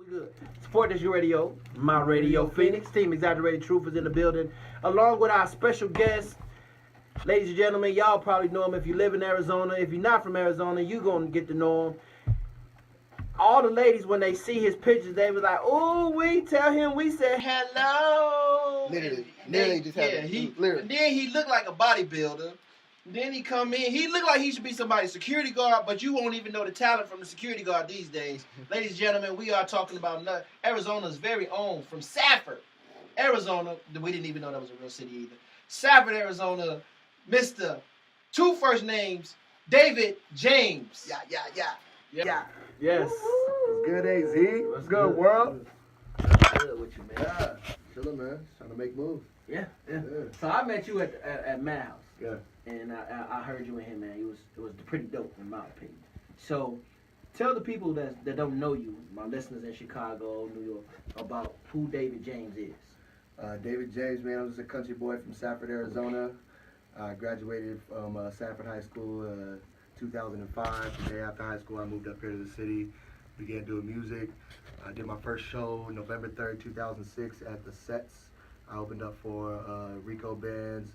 We good. Support this your radio, my radio Phoenix. Team Exaggerated Truth is in the building, along with our special guest. Ladies and gentlemen, y'all probably know him if you live in Arizona. If you're not from Arizona, you're going to get to know him. All the ladies, when they see his pictures, they was like, "Oh, we tell him we said hello." Literally just had and then he looked like a bodybuilder. Then he come in. He looked like he should be somebody's security guard, but you won't even know the talent from the security guard these days. Ladies and gentlemen, we are talking about Arizona's very own, from Safford, Arizona. We didn't even know that was a real city either. Safford, Arizona, Mr. Two first names, David James. Yeah. Yes. What's good, AZ? What's good, world? What's good with you, man? Yeah. Chillin', man. Trying to make moves. Yeah. So I met you at Matt House. Yeah. And I heard you in here, man. It was pretty dope, in my opinion. So tell the people that don't know you, my listeners in Chicago, New York, about who David James is. David James, man. I'm just a country boy from Safford, Arizona. I graduated from Safford High School 2005. The day after high school, I moved up here to the city, began doing music. I did my first show November 3rd, 2006 at the Sets. I opened up for Rico Bands,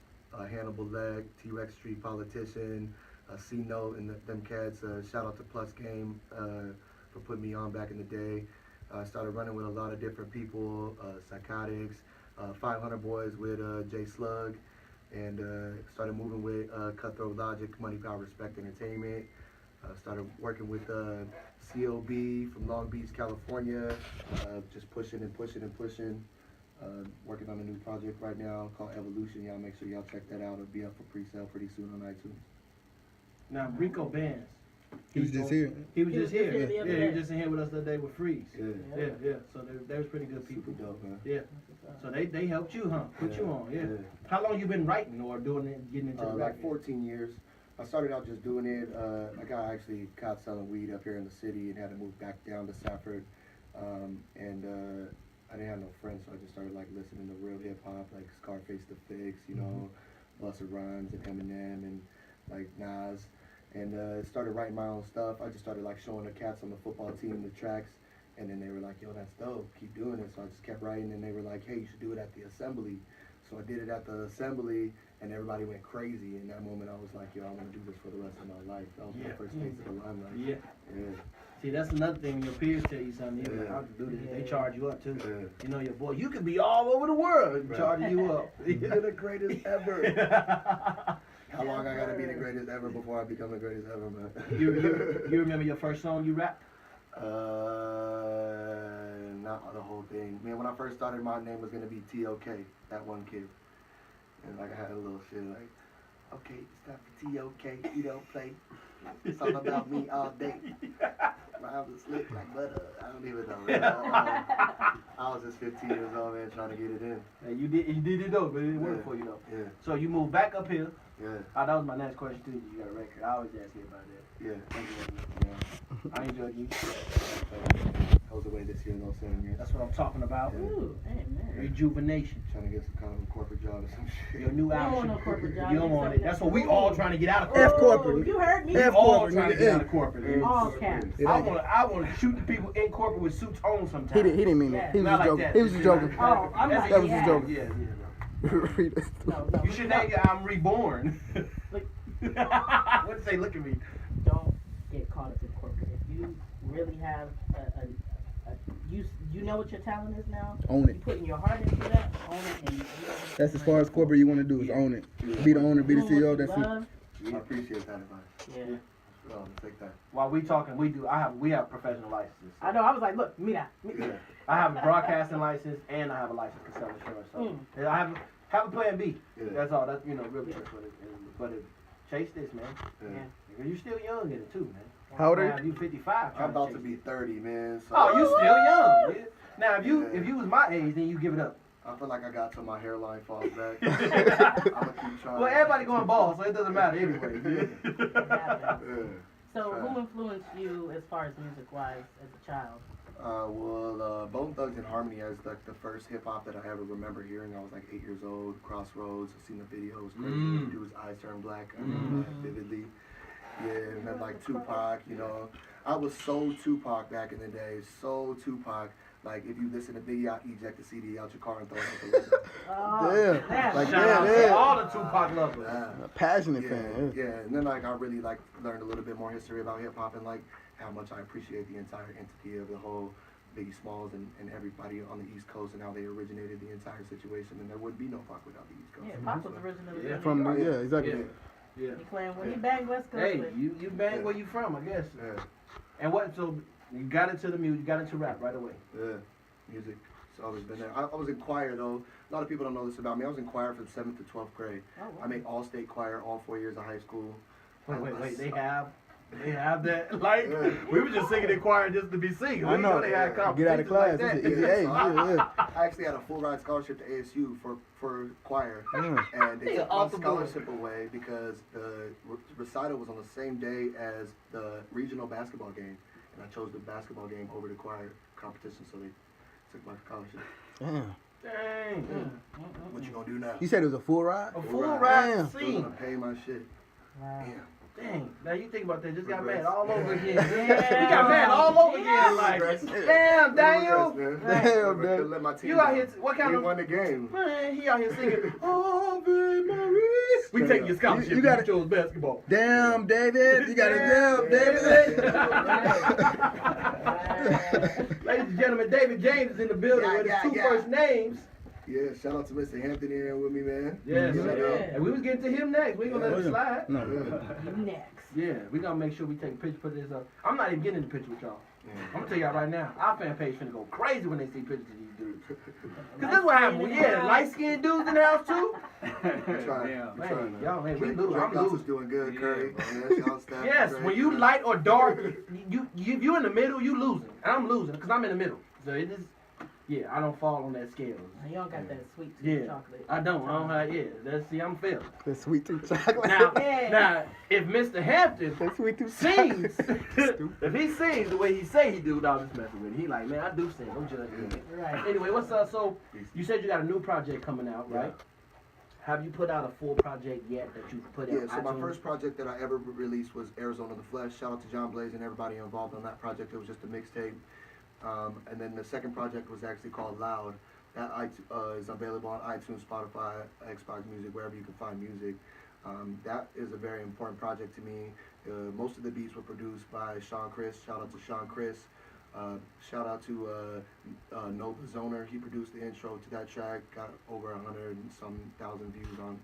Hannibal Leg, T-Rex Street Politician, C-Note, and them cats. Shout out to Plus Game for putting me on back in the day. I started running with a lot of different people, Psychotics, 500 Boys with Jay Slug, and started moving with Cutthroat Logic, Money, Power, Respect Entertainment. Started working with COB from Long Beach, California, just pushing and pushing and pushing. Working on a new project right now called Evolution. Y'all make sure y'all check that out. It'll be up for pre-sale pretty soon on iTunes. Now, Rico Bands. He was just here. He was just here. Yeah, He was just in here with us that day with Freeze. Yeah. So they was pretty good people. Super dope, man. Yeah. So they helped you, huh? Put you on, yeah. How long you been writing or doing it, getting into the rap? Like 14 years. I started out just doing it. Like I actually caught selling weed up here in the city and had to move back down to Safford. I didn't have no friends, so I just started like listening to real hip hop, like Scarface the Fix, you know, Busta Rhymes and Eminem and like Nas, and started writing my own stuff. I just started like showing the cats on the football team the tracks, and then they were like, "Yo, that's dope. Keep doing it." So I just kept writing, and they were like, "Hey, you should do it at the assembly." So I did it at the assembly, and everybody went crazy. In that moment, I was like, "Yo, I want to do this for the rest of my life." That was my first taste of the limelight. Yeah. Yeah. See, that's another thing when your peers tell you something, you're like, "I'll do this." They charge you up too. Yeah. You know your boy, you could be all over the world charging you up. You're the greatest ever. How long I gotta be the greatest ever before I become the greatest ever, man? You remember your first song you rapped? Not the whole thing. Man, when I first started, my name was gonna be T.O.K., that one kid. And like I had a little shit like, "Okay, it's time for T.O.K., you don't play. It's all about me all day. Rhymes are slick like butter." I don't even know, man. I was just 15 years old, man, trying to get it in. And you did it though, but it didn't work for you though. Yeah. So you moved back up here. Yeah. That was my next question too. You got a record. I always ask you about that. Yeah. Yeah. I enjoyed you. I was away this year in those 7 years. That's what I'm talking about. Yeah. Ooh, amen. Rejuvenation. Trying to get some kind of a corporate job or some shit. Your new You don't album. want no corporate job. You don't want it. That's what we Ooh. all trying to get out of corporate. F corporate. You heard me. We F all corporate, trying to nigga. get out of corporate. All caps. I want to shoot the people in corporate with suits on sometimes. He didn't mean that. He was Not just like joking. that. He was just joking. Oh, I'm That's like, that was yeah. just joking. Yeah. No. You should name it I'm Reborn. What'd say? Look at me. Don't get caught up in corporate. If you really have you know what your talent is now. Own it. You putting your heart into that. Own it. And That's as far as corporate you want to do is own it. Be the owner, be the CEO. That's it. I appreciate that advice. Yeah. Well, take that. While we talking, we have professional licenses. I know. I was like, look, me that. Yeah. I have a broadcasting license and I have a license to sell insurance. So I have a plan B. Yeah. That's all. That's really just but chase this, man. Yeah. You're still young in it too, man. How old are Now, you 55. I'm about to chase be it. 30, man. So Oh, you still young. Yeah. Now, if you was my age, then you give it up. I feel like I got till my hairline falls back. I'm gonna keep trying. Well, everybody going bald, so it doesn't matter anyway. Yeah. So who influenced you as far as music-wise as a child? Bone Thugs and Harmony is like the first hip hop that I ever remember hearing. I was like 8 years old. Crossroads. I seen the video. It was crazy. Dude's eyes turned black. I remember that vividly. Yeah, and then like Tupac, you know. I was so Tupac back in the day, so Tupac. Like if you listen to Biggie, I eject the CD out your car and throw it out the window. Damn. that's Like, Shout out yeah. to all the Tupac lovers. A passionate Yeah, fan. yeah, and then like I really like learned a little bit more history about hip hop and like how much I appreciate the entire entity of the whole Biggie Smalls and everybody on the East Coast and how they originated the entire situation, and there would be no Pac without the East Coast. Yeah, Pop was originally Yeah. From New York. yeah, exactly. Yeah. He claimed when he banged West Coast. Hey, but- you bang where you from, I guess. Yeah, And what? So you got into the music, you got into rap right away. yeah, music. It's always been there. I was in choir though. A lot of people don't know this about me. I was in choir from 7th to 12th grade. Oh, wow. I made all-state choir all 4 years of high school. Wait, they have that. Like Yeah. we were just singing in choir just to be singing. I We know. they had Get out of competitions class. like that. It's easy A. Yeah. I actually had a full ride scholarship to ASU for choir, Mm. and they Yeah, took my off the board. scholarship away because the recital was on the same day as the regional basketball game, and I chose the basketball game over the choir competition, so they took my scholarship. Damn. Dang. What you gonna do now? You said it was a full ride? A full Right. ride Damn. to Still sing. gonna pay my shit. Wow. Damn. Dang. Now you think about that. Just got Regrets. mad all over again. Yeah. He got mad all over again. Like, Regrets. damn, Daniel. Regrets, Damn, man. Daniel. Couldn't let my team You out down. here, what kind We of, won the game. man, he out here singing, oh, baby, Marie. We Straight take up. your scholarship. You You gotta- chose basketball. Damn, David. You got a damn, David. Ladies and gentlemen, David James is in the building Yeah, with his yeah, two yeah. first names. Yeah, shout out to Mr. Hampton here with me, man. Yes, Yeah. and we was getting to him next. We ain't gonna let him slide. No. Yeah. Next. Yeah, we gonna make sure we take a picture, put this up. I'm not even getting in the picture with y'all. I'm gonna tell y'all right now, our fan page finna go crazy when they see pictures of these dudes. Cause this what happened. Yeah, light skinned dudes in the house too. I'm trying. Damn. I'm Man, trying. y'all, man, we Drake, lose. Drake I'm House losing. is doing good. Yeah, Curry. bro. Yeah, y'all staff Yes, is when great. you light or dark, you in the middle, you losing, and I'm losing because I'm in the middle. So it is, yeah, I don't fall on that scale. You don't got that sweet Yeah, chocolate. I don't have. Yeah, that's see, I'm failing. The sweet tooth chocolate. Now, Yeah. now, if Mr. Hampton The sweet tooth sings, chocolate. if he sings the way he say he do, I'm just messing with him. He like, man, I do sing. Don't judge me. Right. Anyway, what's up? So you said you got a new project coming out, right? Have you put out a full project yet that you put Yeah, out? so my first project that I ever released was Arizona the Flesh. Shout out to John Blaze and everybody involved on that project. It was just a mixtape. And then the second project was actually called Loud. That is available on iTunes, Spotify, Xbox Music, wherever you can find music. That is a very important project to me. Most of the beats were produced by Sean Chris. Shout out to Sean Chris. Shout out to Nova Zoner. He produced the intro to that track. Got over 100 and some thousand views on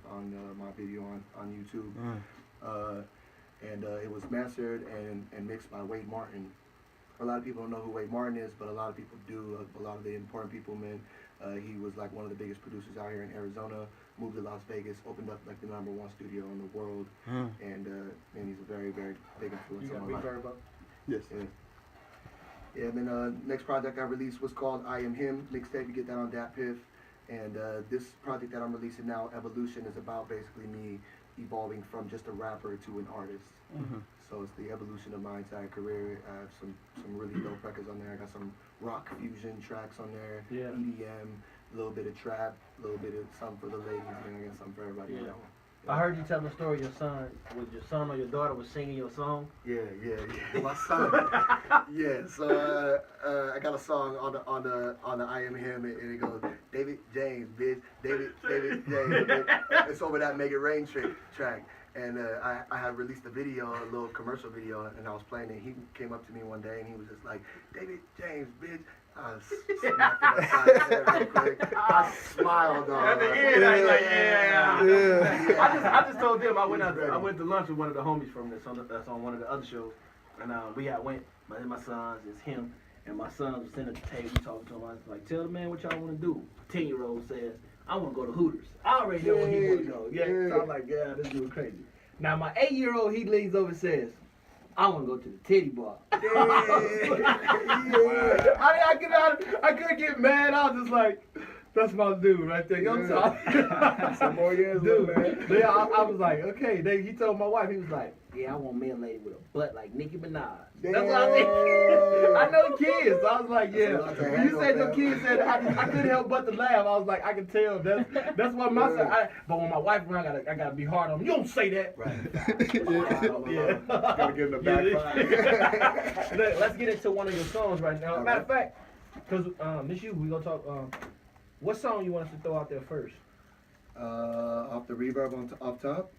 my video on YouTube. And it was mastered and mixed by Wade Martin. A lot of people don't know who Wade Martin is, but a lot of people do. A lot of the important people, man. He was like one of the biggest producers out here in Arizona. Moved to Las Vegas, opened up like the #1 studio in the world, and man, he's a very, very big influence You on got my life. reverb up? Yes. Yeah, and then next project I released was called I Am Him mixtape. You get that on Dat Piff. And this project that I'm releasing now, Evolution, is about basically me evolving from just a rapper to an artist. So it's the evolution of my entire career. I have some really dope records on there. I got some rock fusion tracks on there, Yeah. EDM, a little bit of trap, a little bit of something for the ladies, and I got something for everybody. Yeah. You know. I heard you telling the story your son or your daughter was singing your song. Yeah. My son. Yeah. So I got a song on the I Am Him, and it goes David James, bitch. David James. Bitch. It's over that Make It Rain track. And I had released a video, a little commercial video, and I was playing it. He came up to me one day and he was just like, David James, bitch. I smacked him upside his head real quick. I smiled on At the end, I was like, Yeah. I just told them I went to lunch with one of the homies from that's on one of the other shows, and my sons, it's him, and my son was sitting at the table talking to him. I was like, tell the man what y'all want to do. 10-year-old says, I want to go to Hooters. I already know where he want to go. Yeah. So I'm like, yeah, this dude crazy. Now my 8-year-old, he leans over and says, I want to go to the titty bar. I couldn't get mad. I was just like, that's my dude right there. You know what I'm talking? Some more years, Dude, man. yeah, I was like, okay. Then he told my wife, he was like, yeah, I want me a lady with a butt like Nicki Minaj. That's what I said. I know kids. So I was like, yeah. That's a lot to When you handle, said your man. kids said, I couldn't help but to laugh. I was like, I can tell. That's what my son. But when my wife around, I gotta be hard on him. You don't say that. Right. Yeah. Gotta give him the back five. Let's get into one of your songs right now. Matter of fact, because Miss You, we gonna talk. What song you want us to throw out there first? Off the reverb off top.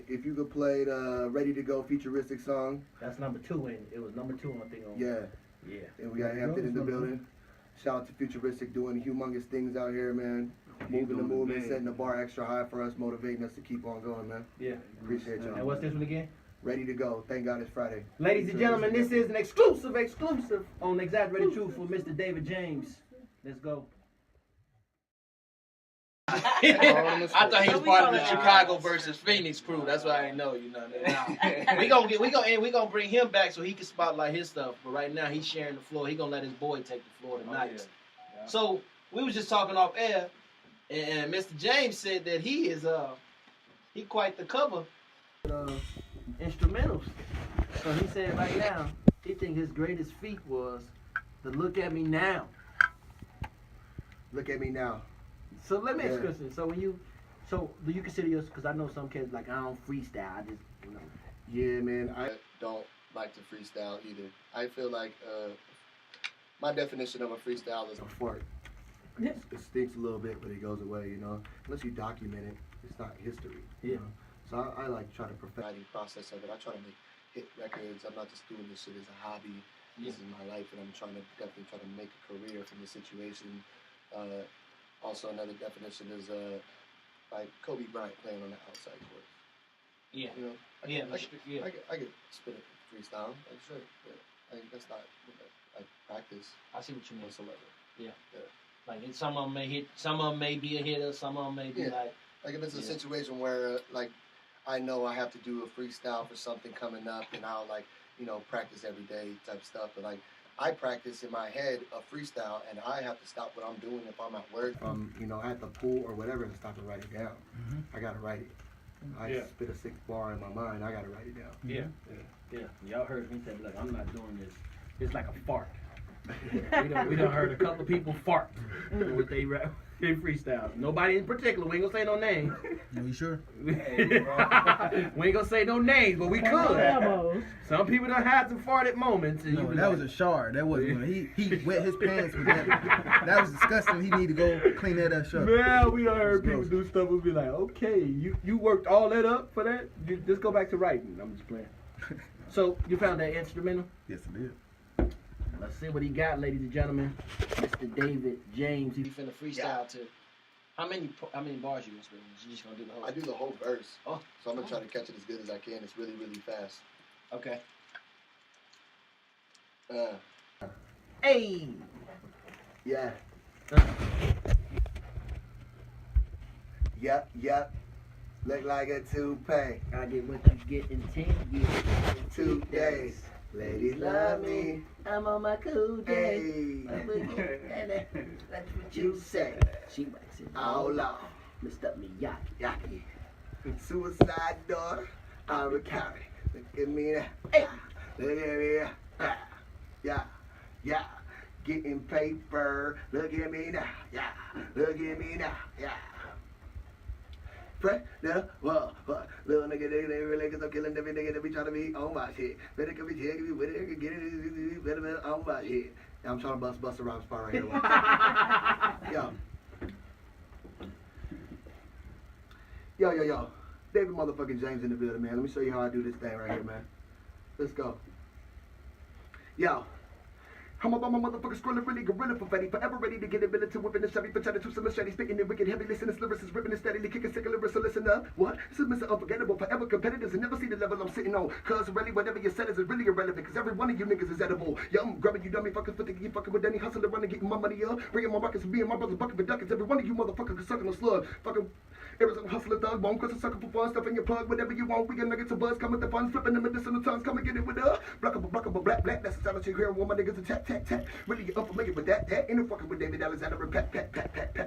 If you could play the Ready to Go futuristic song. That's number 2, and it was number 2 on thing on. Yeah. Yeah. And we got Hampton in the building. Shout out to Futuristic doing humongous things out here, man. Moving the movement, setting the bar extra high for us, motivating us to keep on going, man. Yeah. Appreciate y'all. And what's this one again? Ready to Go. Thank God it's Friday. Ladies and gentlemen, this is an exclusive on Exaggerated Truth for Mr. David James. Let's go. I thought he was part of the Chicago versus Phoenix crew. That's why I didn't know, you know what I mean? We gonna bring him back so he can spotlight his stuff. But right now he's sharing the floor. He gonna let his boy take the floor tonight. Yeah. So we was just talking off air, and Mr. James said that he is he quite the cover. Instrumentals. So he said right now, he think his greatest feat was the Look at Me Now. Look at me now. So let me ask you a question. So do you consider yours, because I know some kids like, I don't freestyle, I just, you know. Yeah, man. I don't like to freestyle either. I feel like my definition of a freestyle is a fart. It stinks a little bit, but it goes away, you know. Unless you document it, it's not history. Yeah. You know? So I like to try to perfect the writing process of it. I try to make hit records. I'm not just doing this shit as a hobby. This is my life, and I'm definitely trying to make a career from the situation. Also, another definition is like Kobe Bryant playing on the outside court. Yeah. You know, I could spit it freestyle. Like, sure, but that's not what I practice I see what you mean. whatsoever. Yeah. Like some of them may hit, some of them may be a hitter, some of them may be like. Like if it's a situation where like I know I have to do a freestyle for something coming up, and I'll like practice every day type stuff. But like I practice in my head a freestyle, and I have to stop what I'm doing if I'm at work. At the pool or whatever, and stop and write it down. I gotta write it. I spit a 6 bar in my mind. I gotta write it down. Yeah. Y'all heard me say, look, I'm not doing this. It's like a fart. we done heard a couple of people fart with they freestyles. Nobody in particular. We ain't gonna say no names. Are you sure? We ain't gonna say no names, but we could. Some people done had some farted moments. And No, that was a shard. That wasn't. He wet his pants with that. That was disgusting. He need to go clean that up. Man, we done heard people do stuff. We'll be like, okay, you worked all that up for that? Just go back to writing. I'm just playing. So you found that instrumental? Yes, it is. Let's see what he got, ladies and gentlemen. Mr. David James. He finna freestyle to. How many bars you gonna spit? You just gonna do the whole? I do the whole verse. Oh. So I'm gonna try to catch it as good as I can. It's really, really fast. Okay. Hey. Yeah. Yep. Look like a toupee. I get what you get in 10 years. 2 days. Ladies love me. I'm on my cool day. Hey. That's what you say. She waxes it All off. Mr. Miyagi. Suicide door. I'm a carry. Look at me now. Hey. Look at me now. Yeah. Getting paper. Look at me now. Yeah. Look at me now. Yeah. Pray, no, little nigga, they really, cause I'm killing every nigga that be trying to be on my shit. Better come be here, give me with it, get it, better on my shit. I'm trying to bust a rhyme spot right here. Yo. David motherfucking James in the building, man. Let me show you how I do this thing right here, man. Let's go. Yo. I'm about my motherfucking scrolling really gorilla for fatty, forever ready to get it to whipping the Chevy for cheddar to some machete, spitting it wicked heavy, listen to lyrics is ripping it steadily, kicking sick lyrics, so listen up. What? This is Mr. Unforgettable, forever competitors and never see the level I'm sitting on. Cause really whatever you said is really irrelevant, cause every one of you niggas is edible. Yo, I'm grabbing you dummy fuckers for thinking you fucking with any hustler running, getting my money up, bringing my rockets and being my brother's bucket for duckets. Every one of you motherfuckers can suck on a slug. Fucking Arizona hustler thug, bone cause a sucker for fun, stuff in your plug, whatever you want. We got nuggets of buzz, come with the funds, flipping the medicinal tongues, come and get it with us. Blockable, black, that's the sound that you hear when my niggas attack. Really, you unfamiliar with that? Ain't no fucking with David Alexander and pat.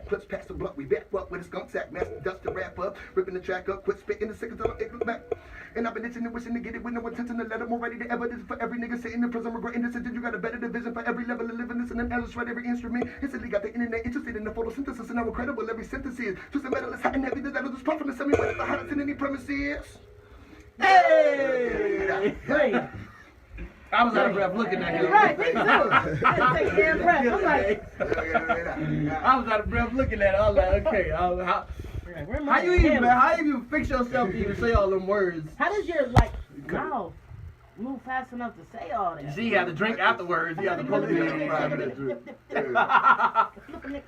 Clutch past the blunt, we back up with a skunk sack, master dust to wrap up, ripping the track up, quit spitting the seconds on it, look back. And I've been itching and wishing to get it with no intention to let it more ready to evidence for every nigga sitting in prison regretting this. You got a better division for every level of living this and an endless shred every instrument. Instantly got the internet interested in the photosynthesis and how incredible every sentence is. Twisted metal is hot and heavy, the that'll just pop from the semi wet the hottest in any premises. Hey! Hey! I was out of breath looking at him. Right, me too. I take a damn breath. I'm like, I was out of breath looking at it. I was like, okay, how you even fix yourself to even say all them words? How does your mouth move fast enough to say all that? You see, he had to drink afterwards. He had to pull it in.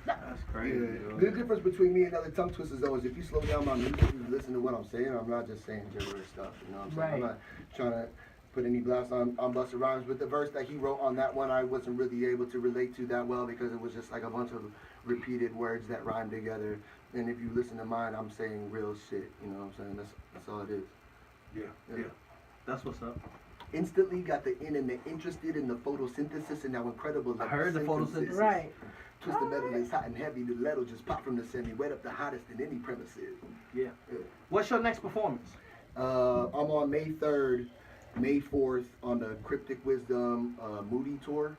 That's crazy. Yeah. The difference between me and other tongue twisters though is if you slow down my music, you listen to what I'm saying. I'm not just saying gibberish stuff. You know what I'm saying? Right. I'm not trying to put any blast on Busta Rhymes. But the verse that he wrote on that one, I wasn't really able to relate to that well because it was just like a bunch of repeated words that rhyme together. And if you listen to mine, I'm saying real shit. You know what I'm saying? That's all it is. Yeah. That's what's up. Instantly got the internet interested in the photosynthesis and how incredible. I heard the photosynthesis. Right. Twisted metal is hot and heavy. The lead will just pop from the semi, wet up the hottest in any premises. Yeah. What's your next performance? I'm on May 3rd, May 4th on the Cryptic Wisdom Moody Tour.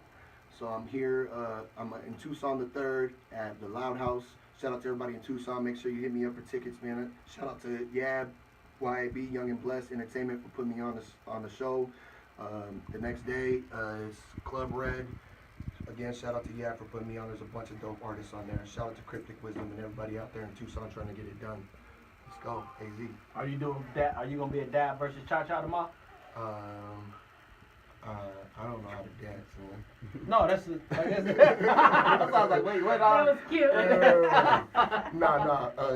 So I'm here. I'm in Tucson the 3rd at the Loud House. Shout out to everybody in Tucson. Make sure you hit me up for tickets, man. Shout out to Yab, YAB, Young and Blessed Entertainment for putting me on the show. The next day is Club Red. Again, shout out to Yab for putting me on. There's a bunch of dope artists on there. Shout out to Cryptic Wisdom and everybody out there in Tucson trying to get it done. Let's go, AZ. Are you doing that? Are you gonna be a dab versus cha-cha tomorrow? I don't know how to dance, man. No, that's I was like, wait, what? That was cute.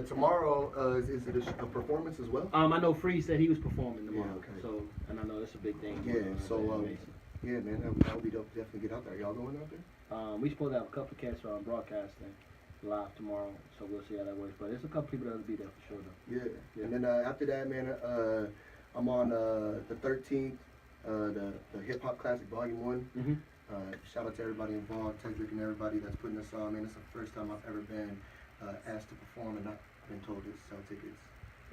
Tomorrow, is it a performance as well? I know Free said he was performing tomorrow. Yeah, okay. So, and I know that's a big thing. Yeah, so, yeah, man, that would be dope to definitely get out there. Y'all going out there? We supposed to have a couple of cats on broadcasting live tomorrow, so we'll see how that works. But there's a couple people that'll be there for sure, though. Yeah. And then after that, man, I'm on the 13th, the Hip Hop Classic Volume 1. Mm-hmm. Shout out to everybody involved, Tedrick and everybody that's putting this on. Man, it's the first time I've ever been asked to perform and not been told to sell tickets.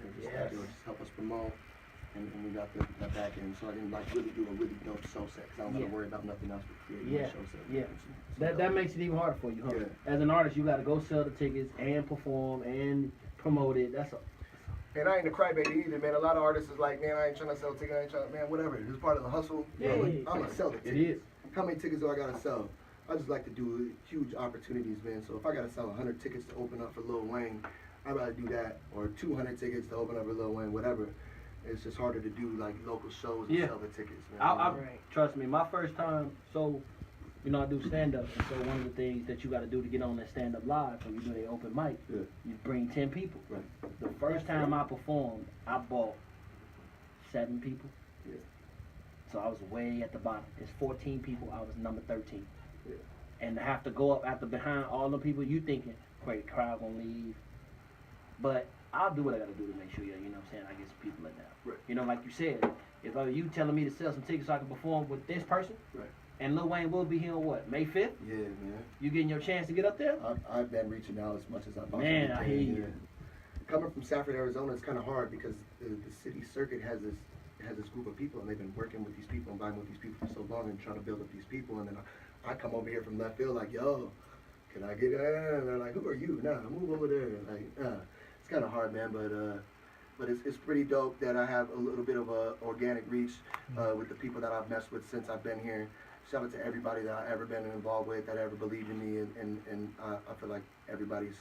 And just, just help us promote. And we got the back end, so I didn't really do a really dope show set because I don't got to worry about nothing else but creating a show set. Yeah. That makes it even harder for you, huh? Yeah. As an artist, you got to go sell the tickets and perform and promote it. And I ain't a crybaby either, man. A lot of artists is like, man, I ain't trying to sell tickets. I ain't trying, man, whatever. It's part of the hustle. Yeah, I'm gonna sell the tickets. It is. How many tickets do I gotta sell? I just like to do huge opportunities, man. So if I gotta sell 100 tickets to open up for Lil Wayne, I'd rather do that, or 200 tickets to open up for Lil Wayne, whatever. It's just harder to do like local shows and sell the tickets, man. Trust me, my first time, so you know I do stand up, and so one of the things that you got to do to get on that stand up live, when you do the open mic, you bring 10 people. Right. The first time I performed, I bought 7 people. Yeah. So I was way at the bottom. There's 14 people. I was number 13. Yeah. And to have to go up after behind all the people, you thinking, great, crowd gonna leave. But I'll do what I gotta do to make sure, you know what I'm saying, I get some people in there. Right. You know, like you said, if you telling me to sell some tickets so I can perform with this person, Right. and Lil Wayne will be here on what, May 5th? Yeah, man. You getting your chance to get up there? I've been reaching out as much as I possibly Man, can. I hear you. Coming from Safford, Arizona, it's kind of hard because the city circuit has this group of people, and they've been working with these people and vibing with these people for so long and trying to build up these people. And then I come over here from left field like, yo, can I get in? And they're like, who are you? Nah, move over there. Like, it's kind of hard, man, but it's pretty dope that I have a little bit of a organic reach with the people that I've messed with since I've been here. Shout out to everybody that I've ever been involved with, that ever believed in me, and I feel like everybody's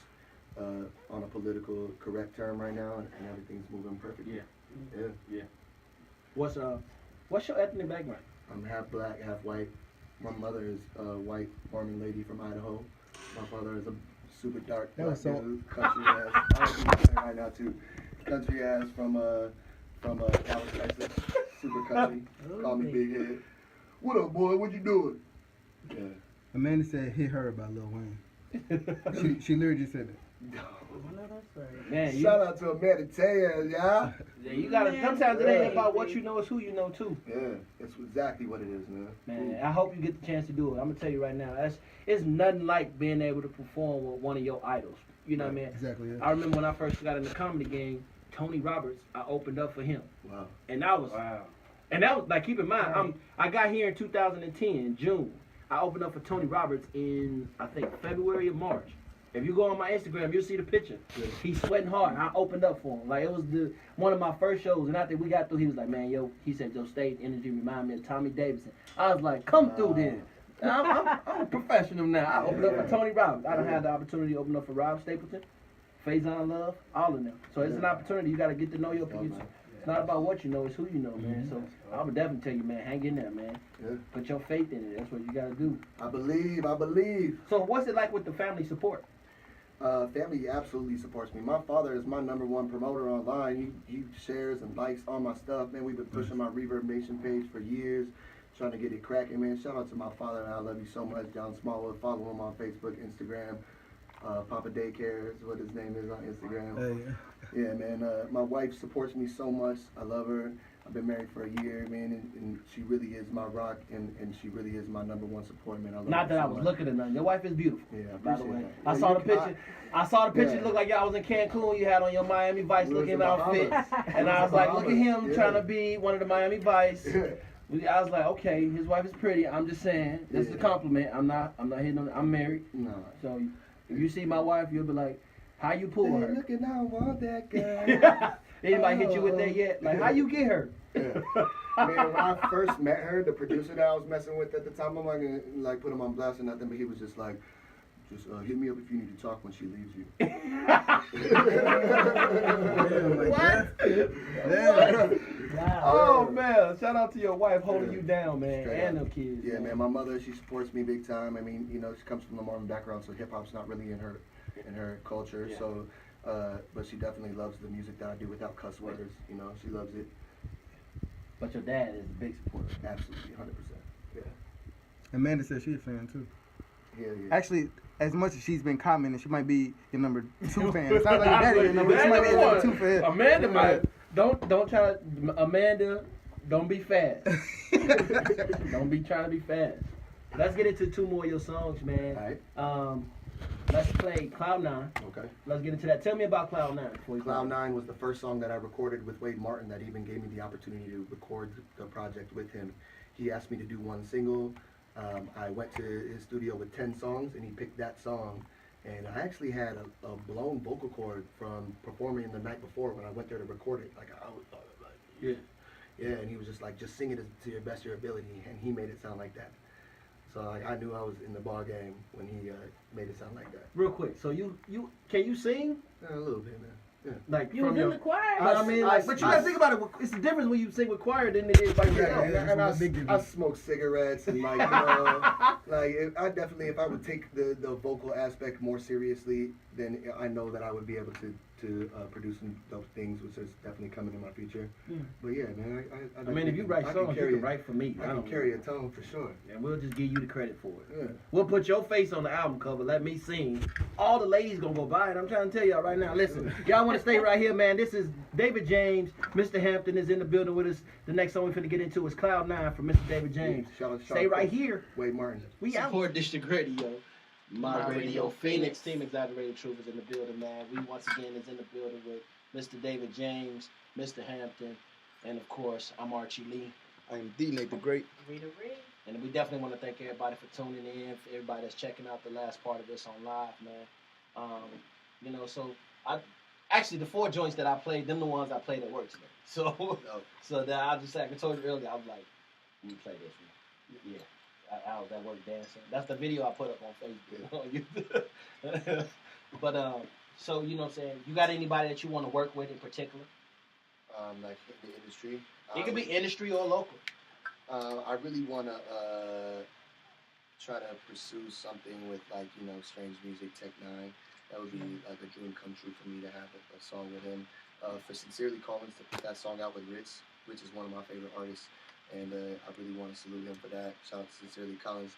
on a political correct term right now, and everything's moving perfectly. Yeah. What's your ethnic background? I'm half black, half white. My mother is a white farming lady from Idaho. My father is a super dark black dude, country ass. I'm right now too. Country ass from Dallas, Texas. Super country. Call me Big Head. What up, boy? What you doing? Yeah. Amanda said hit her about Lil Wayne. she literally just said that. Man, shout out to Amanda Tellez, y'all. Yeah, you gotta. Sometimes it ain't about what you know; it's who you know too. Yeah, it's exactly what it is, man. Man, I hope you get the chance to do it. I'm gonna tell you right now, it's nothing like being able to perform with one of your idols. You know what I mean? Exactly. Yeah. I remember when I first got in the comedy game, Tony Roberts, I opened up for him. Wow. And that was like, keep in mind, I got here in 2010, June. I opened up for Tony Roberts in, I think, February or March. If you go on my Instagram, you'll see the picture. He's sweating hard. I opened up for him. Like, it was one of my first shows. And after we got through, he was like, man, he said, your stage energy remind me of Tommy Davidson. I was like, come through then. I'm a professional now. I opened up for Tony Roberts. I done had the opportunity to open up for Rob Stapleton, Faison Love, all of them. So it's an opportunity. You got to get to know your producer. It's not about what you know, it's who you know, man. So I would definitely tell you, man, hang in there, man. Yeah. Put your faith in it. That's what you got to do. I believe. So what's it like with the family support? Family absolutely supports me. My father is my #1 promoter online. He shares and likes all my stuff, man. We've been pushing my Reverb Nation page for years, trying to get it cracking, man. Shout out to my father, and I love you so much, John Smallwood. Follow him on Facebook, Instagram. Papa Daycare is what his name is on Instagram. Yeah, man. My wife supports me so much. I love her. I've been married for a year, man, and she really is my rock, and she really is my #1 support, man. I love Not her that I so was much. looking at nothing. Your wife is beautiful. Yeah, I by the appreciate way. that. I Yeah, saw you the picture. I saw the picture. Yeah. Looked like y'all was in Cancun. You had on your Miami Vice We was looking in outfit, Bahamas. and I was like, look at him Yeah. trying to be one of the Miami Vice. Yeah. I was like, okay, his wife is pretty. I'm just saying, this is a compliment. I'm not hitting on. I'm married. No. So if you see my wife, you'll be like, how you pull Hey, her? look at now, I want that girl. Anybody hit you with that yet? Like, how you get her? Yeah. Man, when I first met her, the producer that I was messing with at the time, I'm not gonna like put him on blast or nothing, but he was just like, hit me up if you need to talk when she leaves you. What? Oh man, shout out to your wife holding you down, man, Straight and up. them kids. Yeah, man, my mother, she supports me big time. I mean, you know, she comes from the Mormon background, so hip hop's not really in her culture. Yeah. So, but she definitely loves the music that I do without cuss words. You know, she loves it. But your dad is a big supporter. Absolutely, 100%. Yeah. Amanda said she's a fan too. Yeah. Actually, as much as she's been commenting, she might be your #2 fan. It sounds like your daddy your number. She might be your #2 fan. Amanda might. Don't try to. Amanda, don't be fast. Don't be trying to be fast. Let's get into 2 more of your songs, man. All right. Let's play Cloud 9. Okay. Let's get into that. Tell me about Cloud 9 before you play. Cloud 9 was the first song that I recorded with Wade Martin that even gave me the opportunity to record the project with him. He asked me to do 1 single. I went to his studio with 10 songs, and he picked that song. And I actually had a blown vocal cord from performing the night before when I went there to record it. Like, I was like, yeah, and he was just like, just sing it to your best of your ability, and he made it sound like that. So like, I knew I was in the ball game when he made it sound like that. Real quick, so can you sing? A little bit, man. Yeah. Like You was in the choir. I mean, like, but you gotta think about it. It's the difference when you sing with choir than it is like Yeah, that. and it's a big I difference. smoke cigarettes and like, you know, like I definitely, if I would take the vocal aspect more seriously, then I know that I would be able to produce some dope things, which is definitely coming in my future. Yeah. But yeah, man, I mean, if you write songs, you can write for me. I can carry a tone for sure. And we'll just give you the credit for it. Yeah. We'll put your face on the album cover. Let me sing. All the ladies gonna go buy it. I'm trying to tell y'all right now. Listen, y'all want to stay right here, man. This is David James. Mr. Hampton is in the building with us. The next song we're finna get into is Cloud 9 from Mr. David James. Shout out, Stay right here. Wade Martin. We out. Support District Radio. My Radio Phoenix. Team exaggerated-truth is in the building, man. We once again is in the building with Mr. David James, Mr. Hampton, and of course, I'm Archie Lee. I am D Nate the Great. Rita Reed. And we definitely want to thank everybody for tuning in, for everybody that's checking out the last part of this on live, man. You know, so actually the 4 joints that I played, them the ones I played at work today. So so that I just like I told you earlier, I was like, let me play this one. Yeah. I was at work dancing. That's the video I put up on Facebook. But so you know what I'm saying? You got anybody that you want to work with in particular? Like in the industry. It could be industry or local. I really want to try to pursue something with like, you know, Strange Music, Tech 9. That would be like a dream come true for me to have a song with him. For Sincerely Collins to put that song out with Ritz. Ritz is one of my favorite artists, and I really want to salute him for that. Shout out to Sincerely Collins.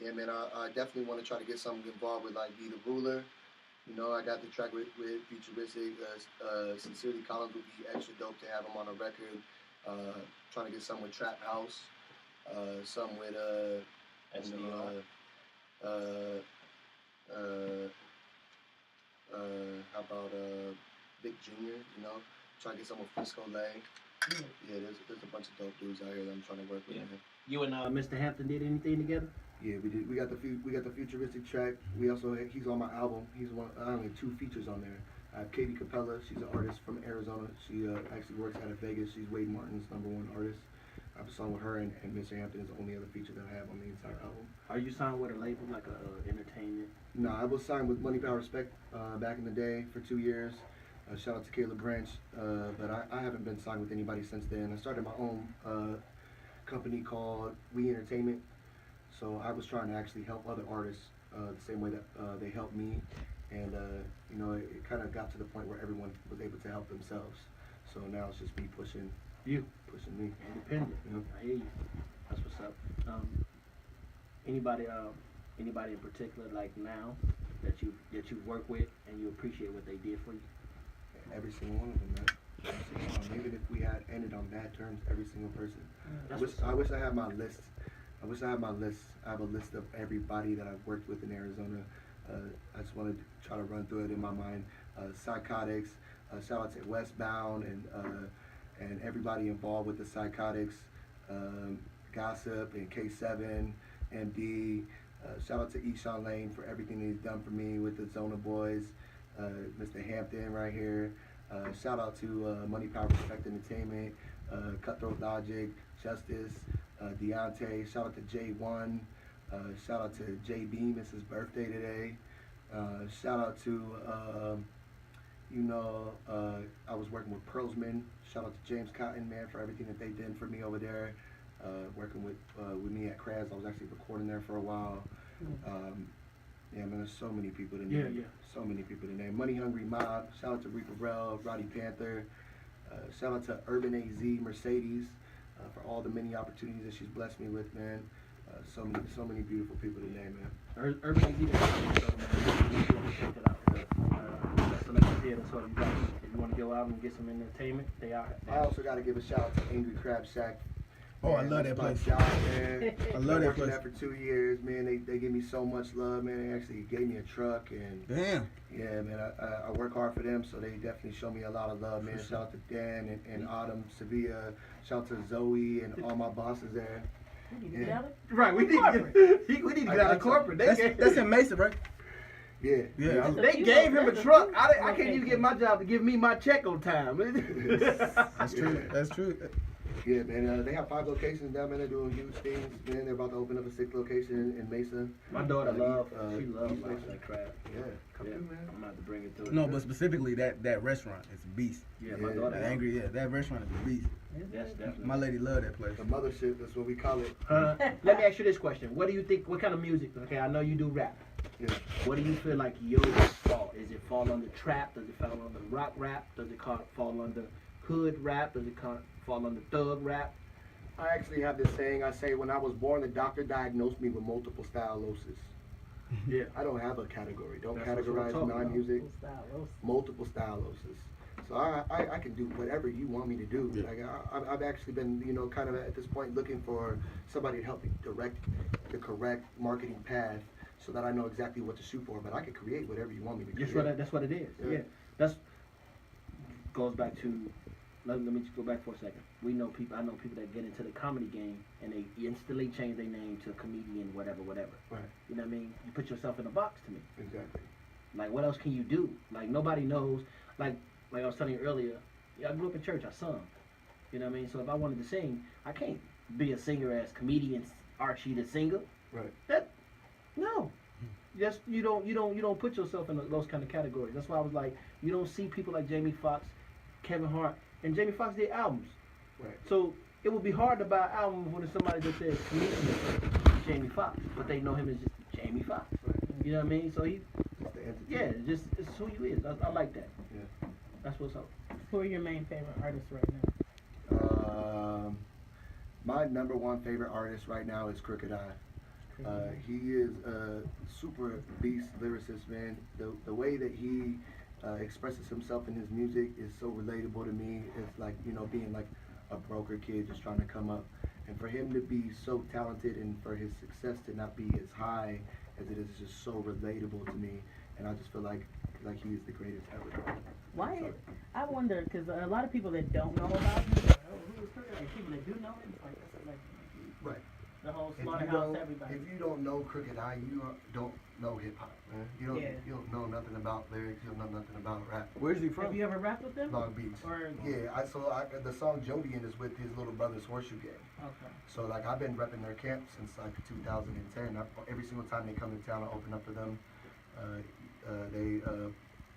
Yeah, man, I definitely want to try to get something involved with like Be the Ruler. You know, I got the track with Futuristic. Sincerely Collins would be extra dope to have him on a record. Trying to get some with Trap House, some with how about Vic Jr., you know, trying to get some with Frisco Lay. Yeah, there's a bunch of dope dudes out here that I'm trying to work with. Yeah. Man. You and Mr. Hampton did anything together? Yeah, we did. We got the futuristic track. We also he's on my album. He's one. I only 2 features on there. I have Katie Capella. She's an artist from Arizona. She actually works out of Vegas. She's Wade Martin's #1 artist. I have a song with her, and Mr. Hampton is the only other feature that I have on the entire album. Are you signed with a label like a entertainment? No, I was signed with Money Power Respect back in the day for 2 years. Shout out to Caleb Branch, but I haven't been signed with anybody since then. I started my own company called We Entertainment, so I was trying to actually help other artists the same way that they helped me, and you know, it kind of got to the point where everyone was able to help themselves. So now it's just me pushing me. Independent. Yep. I hear you. That's what's up. Anybody in particular like now that you work with and you appreciate what they did for you? Every single one of them, man. Every single one. Even if we had ended on bad terms, every single person. I wish I had my list. I wish I had my list. I have a list of everybody that I've worked with in Arizona. I just want to try to run through it in my mind. Psychotics. Shout out to Westbound and everybody involved with the Psychotics. Gossip and K7, MD. Shout out to Eshawn Lane for everything that he's done for me with the Zona Boys. Mr. Hampton right here. Shout out to Money Power Respect Entertainment, Cutthroat Logic, Justice, Deontay. Shout out to J1. Shout out to J Beam. It's his birthday today. Shout out to I was working with Pearlsman. Shout out to James Cotton, man, for everything that they did for me over there. Working with me at Krabs. I was actually recording there for a while. Yeah, man, there's so many people to name. Yeah. So many people to name. Money Hungry Mob. Shout out to Reaper Rel, Roddy Panther. Shout out to Urban AZ, Mercedes, for all the many opportunities that she's blessed me with, man. So many beautiful people to name, man. Urban AZ, check it out. So let's hear it. So if you want to go out and get some entertainment, they are. I also got to give a shout out to Angry Crab Shack. Oh, I love that That's my place. job, man. I love that working place. there for 2 years, man. They give me so much love, man. They actually gave me a truck, and Damn. yeah, man. I work hard for them, so they definitely show me a lot of love, man. Shout out to Dan and Autumn, Sevilla. Shout out to Zoe and all my bosses there. We need to Yeah. get out Right, we need to get out of corporate. That's in Mesa, right? Yeah. Yeah. They gave him a truck. I can't even get my job to give me my check on time. That's true. That's true. Yeah, man. They have 5 locations down there. They're doing huge things, man. They're about to open up a 6th location in Mesa. My daughter loves East lobster crab. Yeah, come Yeah, through, man. I'm about to bring it to her. No, but specifically that restaurant is a beast. Yeah, my Yeah, daughter. That Angry, yeah, that restaurant is a beast. That's definitely. My lady love that place. The mothership, that's what we call it. Let me ask you this question: what do you think? What kind of music? Okay, I know you do rap. Yeah. What do you feel like yours fall? Is it fall under trap? Does it fall under rock rap? Does it fall under hood rap? Does it fall under thug rap? I actually have this saying. I say, when I was born, the doctor diagnosed me with multiple stylosis. Yeah. I don't have a category. Don't That's what I'm categorize talking my about. music. Style. Multiple stylosis. So I can do whatever you want me to do. Yeah. Like I've actually been, kind of at this point looking for somebody to help me direct the correct marketing path so that I know exactly what to shoot for. But I can create whatever you want me to create. That's what it is. Yeah. Yeah. That's goes back to. Let me just go back for a second. I know people that get into the comedy game and they instantly change their name to comedian, whatever. Right. You know what I mean? You put yourself in a box to me. Exactly. Like, what else can you do? Like, nobody knows. Like I was telling you earlier, I grew up in church. I sung. You know what I mean? So if I wanted to sing, I can't be a singer as comedian Archie the singer. Right. No. Just you don't put yourself in those kind of categories. That's why I was like, you don't see people like Jamie Foxx, Kevin Hart, and Jamie Foxx did albums. Right. So it would be hard to buy an album when somebody just says comedian Jamie Foxx, but they know him as just Jamie Foxx. Right. You know what I mean? So he, It's the entity. yeah, it's who you is. I like that. Yeah. That's what's up. Who are your main favorite artists right now? My #1 favorite artist right now is Crooked Eye. He is a super beast lyricist, man. The way that he expresses himself in his music is so relatable to me. It's like, being like a broker kid just trying to come up. And for him to be so talented and for his success to not be as high as it is just so relatable to me. And I just feel like he is the greatest ever. Why? I wonder, because a lot of people that don't know about him, like, oh, who is Crooked? Like, people that do know him, it's like, that's like Right. the whole If you slaughterhouse, don't, everybody. if you don't know Crooked I, you don't know hip hop, man. You don't know nothing about lyrics. You don't know nothing about rap. Where's he Have from? you ever rapped with them? Long Beach. Or, Yeah, the song Jodian is with his little brother's Horseshoe Gang. okay. So like I've been repping their camp since like 2010. Every single time they come to town, I open up for them. They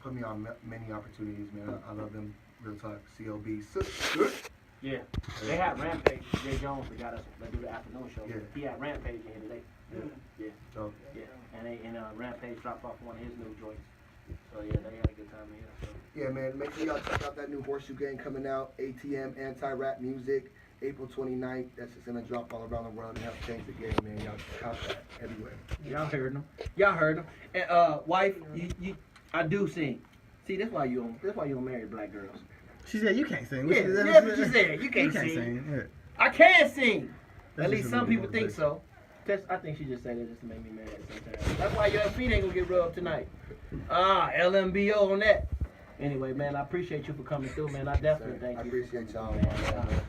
put me on many opportunities, man. I love them. Real talk, CLB. Yeah. They had Rampage. Jay Jones, the guy that do the afternoon show. Yeah. He had Rampage in here today. Yeah. So Yeah. And Rampage dropped off one of his new joints. So yeah, they had a good time in here. So. yeah, man. Make sure y'all check out that new Horseshoe Gang coming out. ATM Anti-Rap Music. April 29th. That's just gonna drop all around the world and help change the game, man. Y'all cop that everywhere. Y'all heard him. And wife, you I do sing. See, that's why you don't marry black girls. She said you can't sing. Yeah, that's what she said. You can't sing. Yeah. I can sing. That's At least just some a people motivation. think so. I think she just said it just to make me mad sometimes. That's why your feet ain't gonna get rubbed tonight. LMBO on that. Anyway, man, I appreciate you for coming through, man. I definitely thank I you. appreciate y'all, Man, man.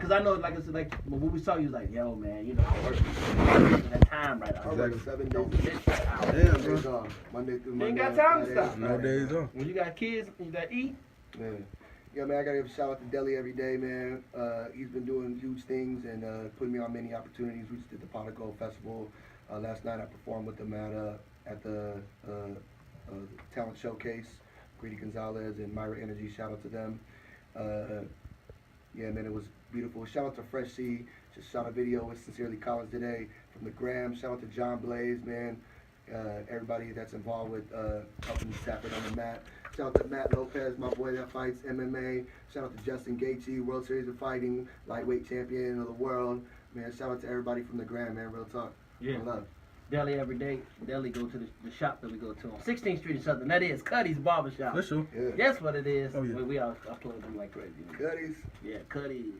Cause I know, like I said, like when we saw you, was like, yo, man, you know, I work that time right out. I work 7 Don't days. miss that hour. Damn, Days bro. off. Monday through You Monday. ain't got time to Friday, stop. No Friday. days off. When you got kids, you gotta eat. Yeah, man, I gotta give a shout out to Deli every day, man. He's been doing huge things and putting me on many opportunities. We just did the Pot of Gold Festival. Last night I performed with them at the Talent Showcase. Greedy Gonzalez and Myra Energy, shout out to them. Yeah, man, it was beautiful. Shout out to Fresh C. Just shot a video with Sincerely Collins today from the Gram. Shout out to John Blaze, man. Everybody that's involved with helping Stafford on the mat. Shout out to Matt Lopez, my boy that fights MMA. Shout out to Justin Gaethje, World Series of Fighting, lightweight champion of the world. Man, shout out to everybody from the Gram, man. Real talk. Yeah. One love. Deli every day. Deli go to the shop that we go to on 16th Street in Southern. That is Cuddy's Barbershop. That's true. Yeah. That's what it is. Oh, yeah. I plug them like crazy. Cuddies. Yeah, Cuddy's.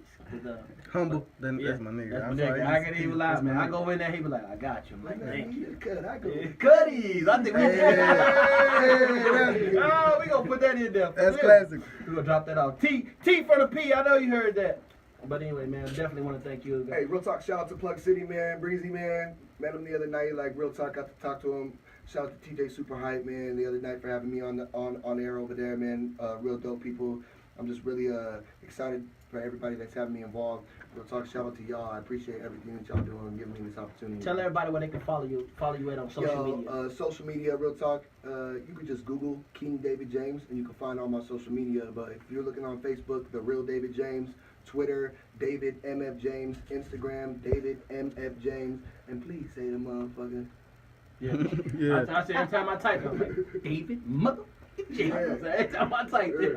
Humble. Then Yeah, that's my nigga. That's I'm my sorry, nigga. I can even lie, that's my man. I nigga. go in there, he be like, I got you. I'm like, thank you. Cut, I go. Yeah, Cuddy's. I think we Hey. Oh, we gonna put that in there. That's Yeah. classic. We gonna drop that off. T for the P. I know you heard that. But anyway, man, definitely want to thank you. Hey, real talk, shout out to Plug City, man. Breezy, man. Met him the other night, like, real talk, got to talk to him. Shout out to TJ Super Hype, man, the other night for having me on air over there, man. Real dope people. I'm just really excited for everybody that's having me involved. Real talk, shout out to y'all. I appreciate everything that y'all doing and giving me this opportunity. Tell everybody where they can follow you at on social media. Social media, real talk. You could just Google King David James and you can find all my social media. But if you're looking on Facebook, The Real David James, Twitter, David MF James, Instagram, David MF James, and please say the motherfucker. Yeah. Yeah. I say every time I type, I'm like, David, mother. James. Every time I type it.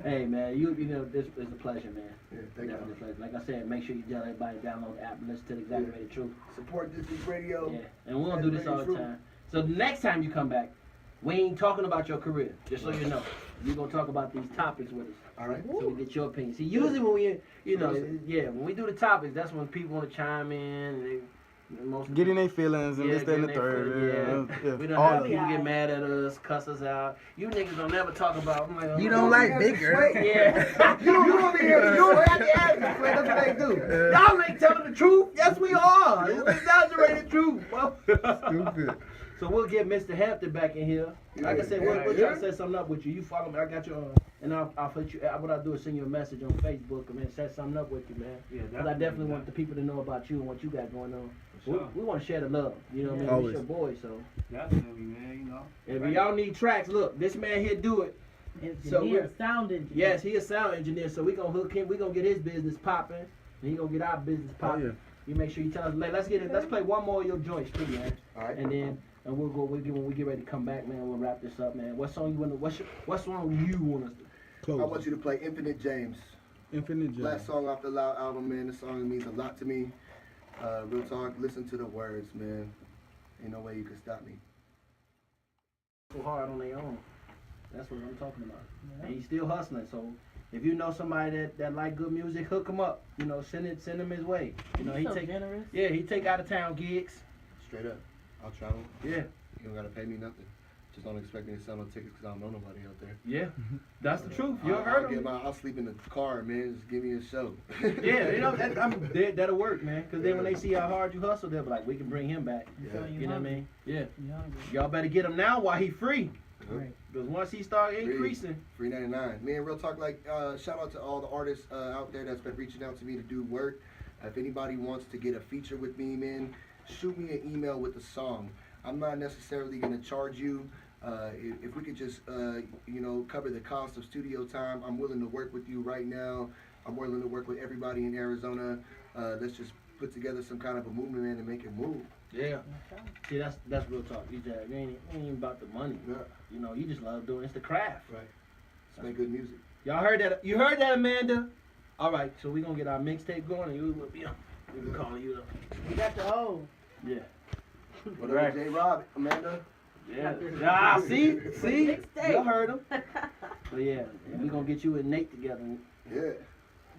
Hey man, you know this is a pleasure, man. Yeah, thank Definitely a you. pleasure. Like I said, make sure you tell everybody to download the app and listen to the Exaggerated Truth. Support This Week Radio. Yeah, and we're gonna do this all the Exaggerated time. So the next time you come back, we ain't talking about your career, just so you know. We're gonna talk about these topics with us. All right. So we get your opinion. See, usually when we, when we do the topics, that's when people want to chime in. And they, most Getting their feelings and this, that, and the getting their third. feelings, Yeah. We don't All have of people it. get mad at us, cuss us out. You niggas don't never talk about. I'm like, You don't like big girls. Yeah. You over here. You don't have to ask us, man. That's what they do. Y'all ain't telling the truth. Yes, we are. It's exaggerated truth. Well, Stupid. so we'll get Mr. Hampton back in here. Like I said, we'll try to set something up with you. You follow me. I got your and I'll put you. What I'll do is send you a message on Facebook and then set something up with you, man. Yeah, Because I definitely want the people to know about you and what you got going on. Sure. We want to share the love. You know what I mean? Always. It's your boy, so. Definitely, man, you know. If y'all need tracks, look, this man here do it. So Engineer, sound engineer. Yes, he a sound engineer, so we gonna hook him. We gonna get his business popping, and he gonna get our business popping. yeah. You make sure you tell us. Let's play one more of your joints too, man. All right. And then we'll go. When we get ready to come back, man, we'll wrap this up, man. What song you want? What song you want us to? Close. I want you to play Infinite James. Infinite James. Last song off the Loud album, man. This song means a lot to me. Real talk, listen to the words, man. Ain't no way you can stop me. So hard on their own. That's what I'm talking about. And he's still hustling. So if you know somebody that like good music, hook him up. You know, send him his way. You know, He's he so take generous. he take out of town gigs. Straight up. I'll travel. Yeah. You don't gotta pay me nothing. Just don't expect me to sell no tickets because I don't know nobody out there. Yeah, that's the truth. You heard him. I'll sleep in the car, man. Just give me a show. Yeah, you know, that'll work, man. Because then when they see how hard you hustle, they'll be like, we can bring him back. Yeah. You know what I mean? Yeah. You hungry. Y'all better get him now while he free. Right. Because once he start increasing. $3.99. Man, real talk, like, shout out to all the artists out there that's been reaching out to me to do work. If anybody wants to get a feature with me, man, shoot me an email with the song. I'm not necessarily going to charge you. If we could just, you know, cover the cost of studio time, I'm willing to work with you right now. I'm willing to work with everybody in Arizona. Let's just put together some kind of a movement, man, and make it move. Yeah. See, that's real talk. You just, it ain't even about the money. Yeah. You know, you just love doing it's the craft. Right. Let's make good music. Y'all heard that? You heard that, Amanda? All right, so we're going to get our mixtape going, and we'll be calling you up. We got the old. Yeah. What Right. up, J-Rob, Amanda? Yeah. Ah, see? Mixtape. Y'all heard him. So, yeah, we're going to get you and Nate together. Yeah.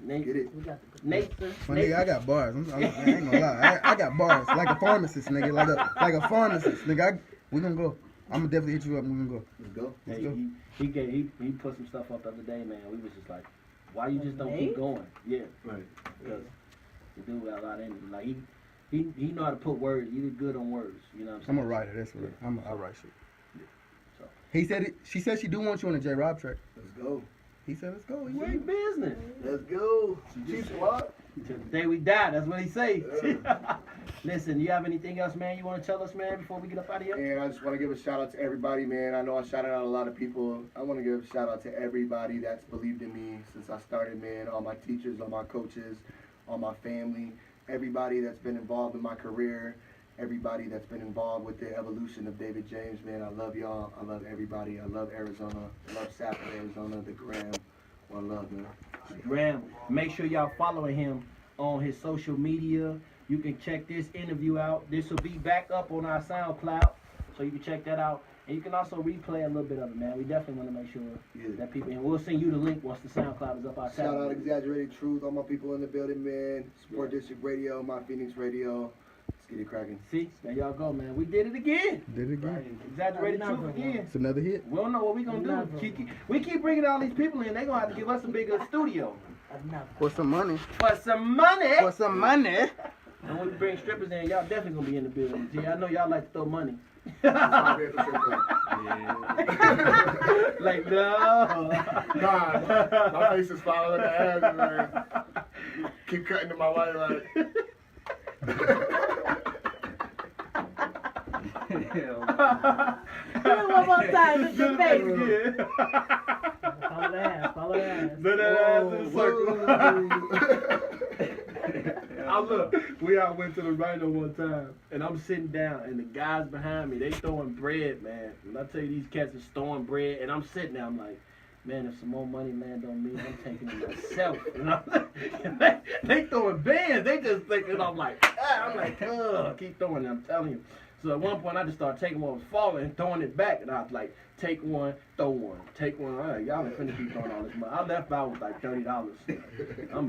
Nate. Get it. We got the Nate. My nigga, I got bars. I ain't gonna lie. I got bars like a pharmacist, nigga. Like a pharmacist, nigga. We gonna go. I'm gonna definitely hit you up. We gonna go. Let's go. Let's Hey, go. he put some stuff up the other day, man. We was just like, why you just don't keep going? Yeah, Right. because the dude got a lot in him. Like he know how to put words. He was good on words. You know what I'm I'm saying? a writer. That's what I write shit. So. He said it. She said she do want you on a J Rob track. Let's go. He said let's go. He We waiting. business. Let's go. Chief Squad. Till the day we die. That's what he say. Listen, you have anything else, man? You want to tell us, man, before we get up out of here? And I just want to give a shout out to everybody, man. I know I shouted out a lot of people. I want to give a shout out to everybody that's believed in me since I started, man. All my teachers, all my coaches, all my family, everybody that's been involved in my career, everybody that's been involved with the evolution of David James, man. I love y'all. I love everybody. I love Arizona. I love Safford, Arizona, the Gram. One love, man. Graham, make sure y'all following him on his social media. You can check this interview out. This will be back up on our SoundCloud, so you can check that out. And you can also replay a little bit of it, man. We definitely want to make sure that people, and we'll send you the link once the SoundCloud is up our Shout out Exaggerated-Truth, all my people in the building, man. Support District Radio, My Phoenix Radio. Let's get it cracking. See, there y'all go, man. We did it again. Did it again. Exaggerated Another truth one. again. It's another hit. We don't know what we gonna do. Another We keep bringing all these people in. They gonna have to give us a bigger studio enough. For some money. for some money. For some money. And when we bring strippers in, y'all definitely gonna be in the building. Gee, I know y'all like to throw money. Like no. Nah, my face is following the ass, man. Keep cutting to my wife, like. Do it one more time. Look your face. Yeah. Follow the ass. Follow the ass. Let that ass in the circle. I look, we out went to the Rhino one time, and I'm sitting down, and the guys behind me, they throwing bread, man. And I tell you, these cats is throwing bread, and I'm sitting there, I'm like, man, if some more money land on me, I'm taking it myself. And they throwing bands, they just thinking, I'm like, ugh, keep throwing it, I'm telling you. So at one point, I just started taking what was falling and throwing it back, and I was like, take one, throw one, take one. All right, y'all ain't finna keep throwing all this money. I left out with like $30. I'm